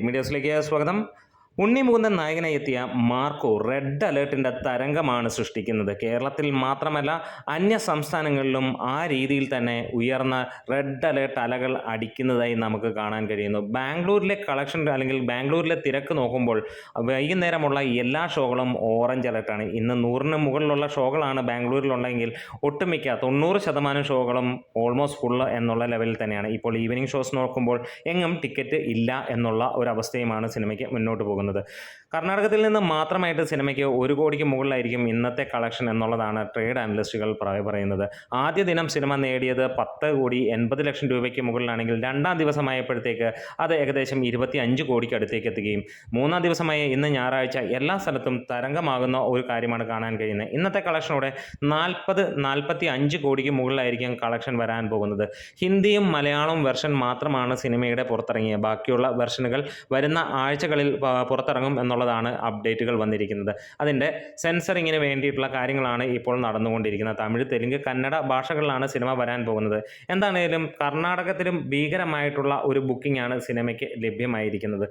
മീഡിയസിലേക്ക് സ്വാഗതം. ഉണ്ണി മുകുന്ദൻ നായകനായി എത്തിയ മാർക്കോ റെഡ് അലേർട്ടിൻ്റെ തരംഗമാണ് സൃഷ്ടിക്കുന്നത്. കേരളത്തിൽ മാത്രമല്ല അന്യ സംസ്ഥാനങ്ങളിലും ആ രീതിയിൽ തന്നെ ഉയർന്ന റെഡ് അലേർട്ട് അലകൾ അടിക്കുന്നതായി നമുക്ക് കാണാൻ കഴിയുന്നു. ബാംഗ്ലൂരിലെ കളക്ഷൻ അല്ലെങ്കിൽ ബാംഗ്ലൂരിലെ തിരക്ക് നോക്കുമ്പോൾ വൈകുന്നേരമുള്ള എല്ലാ ഷോകളും ഓറഞ്ച് അലേർട്ടാണ്. ഇന്ന് 100ന് മുകളിലുള്ള ഷോകളാണ് ബാംഗ്ലൂരിലുണ്ടെങ്കിൽ ഒട്ടുമിക്ക 90% ഷോകളും ഓൾമോസ്റ്റ് ഫുള്ള് എന്നുള്ള ലെവലിൽ തന്നെയാണ്. ഇപ്പോൾ ഈവനിങ് ഷോസ് നോക്കുമ്പോൾ എങ്ങും ടിക്കറ്റ് ഇല്ല എന്നുള്ള ഒരവസ്ഥയുമാണ് സിനിമയ്ക്ക് മുന്നോട്ട് പോകുന്നത്. കർണാടകത്തിൽ നിന്ന് മാത്രമായിട്ട് സിനിമയ്ക്ക് 1 കോടിക്ക് മുകളിലായിരിക്കും ഇന്നത്തെ കളക്ഷൻ എന്നുള്ളതാണ് ട്രേഡ് അനലിസ്റ്റുകൾ പറയുന്നത്. ആദ്യ ദിനം സിനിമ നേടിയത് 10,80,00,000 രൂപയ്ക്ക് മുകളിലാണെങ്കിൽ രണ്ടാം ദിവസമായപ്പോഴത്തേക്ക് അത് ഏകദേശം 25 കോടിക്ക് അടുത്തേക്ക് എത്തുകയും മൂന്നാം ദിവസമായ ഇന്ന് ഞായറാഴ്ച എല്ലാ സ്ഥലത്തും തരംഗമാകുന്ന ഒരു കാര്യമാണ് കാണാൻ കഴിയുന്നത്. ഇന്നത്തെ കളക്ഷനോടെ 40-45 കോടിക്ക് മുകളിലായിരിക്കും കളക്ഷൻ വരാൻ പോകുന്നത്. ഹിന്ദിയും മലയാളവും വെർഷൻ മാത്രമാണ് സിനിമയുടെ പുറത്തിറങ്ങിയത്. ബാക്കിയുള്ള വെർഷനുകൾ വരുന്ന ആഴ്ചകളിൽ പുറത്തിറങ്ങും എന്നുള്ളതാണ് അപ്ഡേറ്റുകൾ വന്നിരിക്കുന്നത്. അതിൻ്റെ സെൻസറിങ്ങിന് വേണ്ടിയിട്ടുള്ള കാര്യങ്ങളാണ് ഇപ്പോൾ നടന്നുകൊണ്ടിരിക്കുന്നത്. തമിഴ്, തെലുങ്ക്, കന്നഡ ഭാഷകളിലാണ് സിനിമ വരാൻ പോകുന്നത്. എന്താണേലും കർണാടകത്തിലും ഭീകരമായിട്ടുള്ള ഒരു ബുക്കിംഗ് ആണ് സിനിമയ്ക്ക് ലഭ്യമായിരിക്കുന്നത്.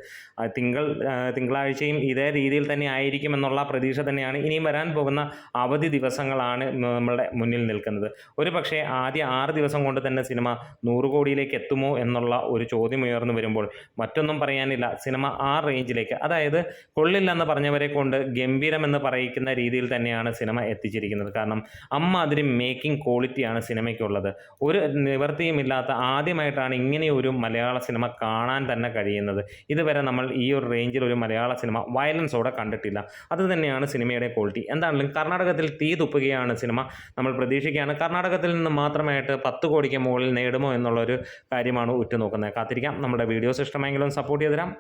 തിങ്കളാഴ്ചയും ഇതേ രീതിയിൽ തന്നെ ആയിരിക്കുമെന്നുള്ള പ്രതീക്ഷ തന്നെയാണ്. ഇനിയും വരാൻ പോകുന്ന അവധി ദിവസങ്ങളാണ് നമ്മളുടെ മുന്നിൽ നിൽക്കുന്നത്. ഒരു പക്ഷേ ആദ്യ 6 ദിവസം കൊണ്ട് തന്നെ സിനിമ 100 കോടിയിലേക്ക് എത്തുമോ എന്നുള്ള ഒരു ചോദ്യം ഉയർന്നു വരുമ്പോൾ മറ്റൊന്നും പറയാനില്ല. സിനിമ ആ റേഞ്ചിലേക്ക്, അതായത് കൊള്ളില്ലെന്ന് പറഞ്ഞവരെ കൊണ്ട് ഗംഭീരമെന്ന് പറയിക്കുന്ന രീതിയിൽ തന്നെയാണ് സിനിമ എത്തിച്ചിരിക്കുന്നത്. കാരണം അമ്മാതിരി മേക്കിംഗ് ക്വാളിറ്റിയാണ് സിനിമയ്ക്കുള്ളത്. ഒരു നിവൃത്തിയുമില്ലാത്ത ആദ്യമായിട്ടാണ് ഇങ്ങനെയൊരു മലയാള സിനിമ കാണാൻ തന്നെ കഴിയുന്നത്. ഇതുവരെ നമ്മൾ ഈ ഒരു റേഞ്ചിൽ ഒരു മലയാള സിനിമ വയലൻസോടെ കണ്ടിട്ടില്ല. അത് തന്നെയാണ് സിനിമയുടെ ക്വാളിറ്റി. എന്താണെങ്കിലും കർണാടകത്തിൽ തീ തുപ്പുകയാണ് സിനിമ. നമ്മൾ പ്രതീക്ഷിക്കുകയാണ് കർണാടകത്തിൽ നിന്ന് മാത്രമായിട്ട് 10 കോടിക്ക് മുകളിൽ നേടുമോ എന്നുള്ളൊരു കാര്യമാണ് ഉറ്റുനോക്കുന്നത്. കാത്തിരിക്കാം. നമ്മുടെ വീഡിയോസ് ഇഷ്ടമെങ്കിലും സപ്പോർട്ട് ചെയ്ത് തരാം.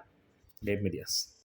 Mid Medias.